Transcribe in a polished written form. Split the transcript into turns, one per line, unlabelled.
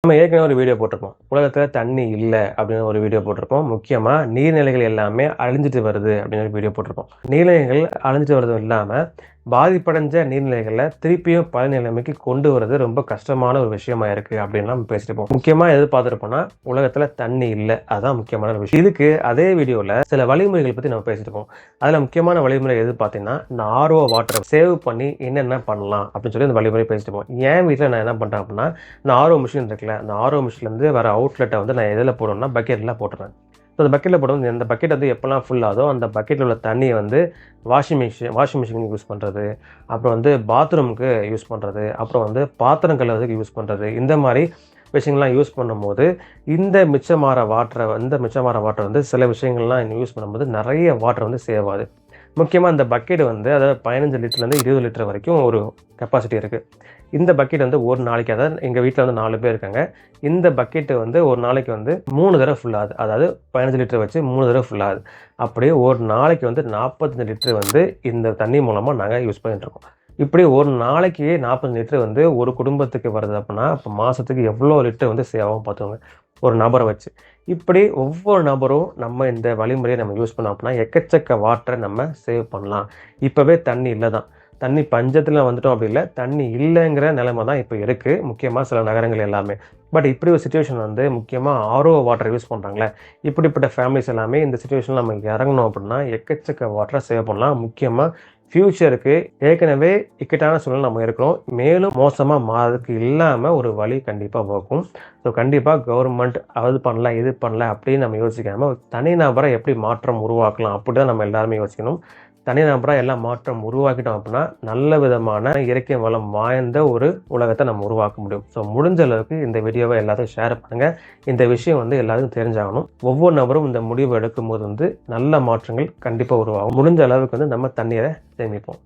நம்ம ஏற்கனவே ஒரு வீடியோ போட்டிருப்போம். உலகத்துல தண்ணி இல்ல அப்படின்னு ஒரு வீடியோ போட்டிருப்போம். முக்கியமா நீர்நிலைகள் எல்லாமே அழிஞ்சிட்டு வருது அப்படின்னு ஒரு வீடியோ போட்டிருப்போம். நீர்நிலைகள் அழிஞ்சிட்டு வருது இல்லாம பாதிப்படைஞ்ச நீர்நிலைகளை திருப்பியும் பழைய நிலைமைக்கு கொண்டு வரது ரொம்ப கஷ்டமான ஒரு விஷயமா இருக்கு அப்படின்னு நம்ம பேசிருப்போம். முக்கியமா எது பார்த்துருப்போம்னா உலகத்துல தண்ணி இல்லை, அதான் முக்கியமான ஒரு விஷயம். இதுக்கு அதே வீடியோல சில வழிமுறைகள் பத்தி நம்ம பேசிருப்போம். அதுல முக்கியமான வழிமுறை எது பார்த்தீங்கன்னா இந்த RO வாட்டரை சேவ் பண்ணி என்னென்ன பண்ணலாம் அப்படின்னு சொல்லி இந்த வழிமுறை பேசிருப்போம். என் வீட்டில் நான் என்ன பண்றேன் அப்படின்னா இந்த RO மிஷின் இருக்குல்ல, அந்த RO மிஷின்ல இருந்து வர அவுட்லெட்டை வந்து நான் எதில் போடணும்னா பக்கெட்ல போட்டுறேன். ஸோ அந்த பக்கெட்டில் போடும்போது இந்த பக்கெட் வந்து எப்போல்லாம் ஃபுல் ஆகுதோ அந்த பக்கெட்டில் உள்ள தண்ணியை வந்து வாஷிங் மிஷினுக்கு யூஸ் பண்ணுறது, அப்புறம் வந்து பாத்ரூமுக்கு யூஸ் பண்ணுறது, அப்புறம் வந்து பாத்திரம் கழுவுறதுக்கு யூஸ் பண்ணுறது, இந்த மாதிரி விஷயங்கள்லாம் யூஸ் பண்ணும்போது இந்த மிச்சமாற வாட்டரை வந்து சில விஷயங்கள்லாம் யூஸ் பண்ணும்போது நிறைய வாட்டர் வந்து சேவ் ஆகுது. முக்கியமாக இந்த பக்கெட் வந்து அதாவது 15 லிட்டர்லேருந்து 20 லிட்டர் வரைக்கும் ஒரு கெப்பாசிட்டி இருக்குது. இந்த பக்கெட் வந்து ஒரு நாளைக்கு, அதாவது எங்கள் வீட்டில் வந்து 4 பேர் இருக்காங்க, இந்த பக்கெட்டு வந்து ஒரு நாளைக்கு வந்து 3 தடவை ஃபுல் ஆகுது. அதாவது 15 லிட்டர் வச்சு 3 தடவை ஃபுல் ஆகுது. அப்படியே ஒரு நாளைக்கு வந்து 45 லிட்டர் வந்து இந்த தண்ணி மூலமாக நாங்கள் யூஸ் பண்ணிட்டு இருக்கோம். இப்படி ஒரு நாளைக்கு 40 லிட்டர் வந்து ஒரு குடும்பத்துக்கு வருது அப்படின்னா அப்போ மாதத்துக்கு எவ்வளோ லிட்டர் வந்து சேவ் ஆகும் பார்த்துக்கோங்க, ஒரு நபரை வச்சு. இப்படி ஒவ்வொரு நபரும் நம்ம இந்த வழிமுறையை நம்ம யூஸ் பண்ணோம் அப்படின்னா எக்கச்சக்க வாட்டரை நம்ம சேவ் பண்ணலாம். இப்போவே தண்ணி இல்லை தான், தண்ணி பஞ்சத்தில் வந்துட்டோம் அப்படி இல்லை, தண்ணி இல்லைங்கிற நிலைமை தான் இப்போ இருக்குது முக்கியமாக சில நகரங்கள் எல்லாமே. பட் இப்படி ஒரு சுச்சுவேஷன் வந்து முக்கியமாக RO வாட்டர் யூஸ் பண்ணுறாங்களே, இப்படிப்பட்ட ஃபேமிலிஸ் எல்லாமே இந்த சுச்சுவேஷனில் நம்ம இறங்கணும் அப்படின்னா எக்கச்சக்க வாட்டரை சேவ் பண்ணலாம். முக்கியமாக ஃப்யூச்சருக்கு ஏற்கனவே இக்கட்டான சூழ்நிலை நம்ம இருக்கிறோம், மேலும் மோசமாக மாறதுக்கு இல்லாமல் ஒரு வழி கண்டிப்பாக வகுக்கும். ஸோ கண்டிப்பாக கவர்மெண்ட் அது பண்ணலாம் இது பண்ணல அப்படின்னு நம்ம யோசிக்காமல் தனிநபரை எப்படி மாற்றம் உருவாக்கலாம் அப்படி தான் நம்ம எல்லாருமே யோசிக்கணும். தனிநபராக எல்லாம் மாற்றம் உருவாக்கிட்டோம் அப்படின்னா நல்ல விதமான இயற்கை வளம் வாய்ந்த ஒரு உலகத்தை நம்ம உருவாக்க முடியும். ஸோ முடிஞ்ச அளவுக்கு இந்த வீடியோவை எல்லாத்தையும் ஷேர் பண்ணுங்கள். இந்த விஷயம் வந்து எல்லாருக்கும் தெரிஞ்சாகணும். ஒவ்வொரு நபரும் இந்த முடிவு எடுக்கும் போது வந்து நல்ல மாற்றங்கள் கண்டிப்பாக உருவாகும். முடிஞ்ச அளவுக்கு வந்து நம்ம தண்ணீரை சேமிப்போம்.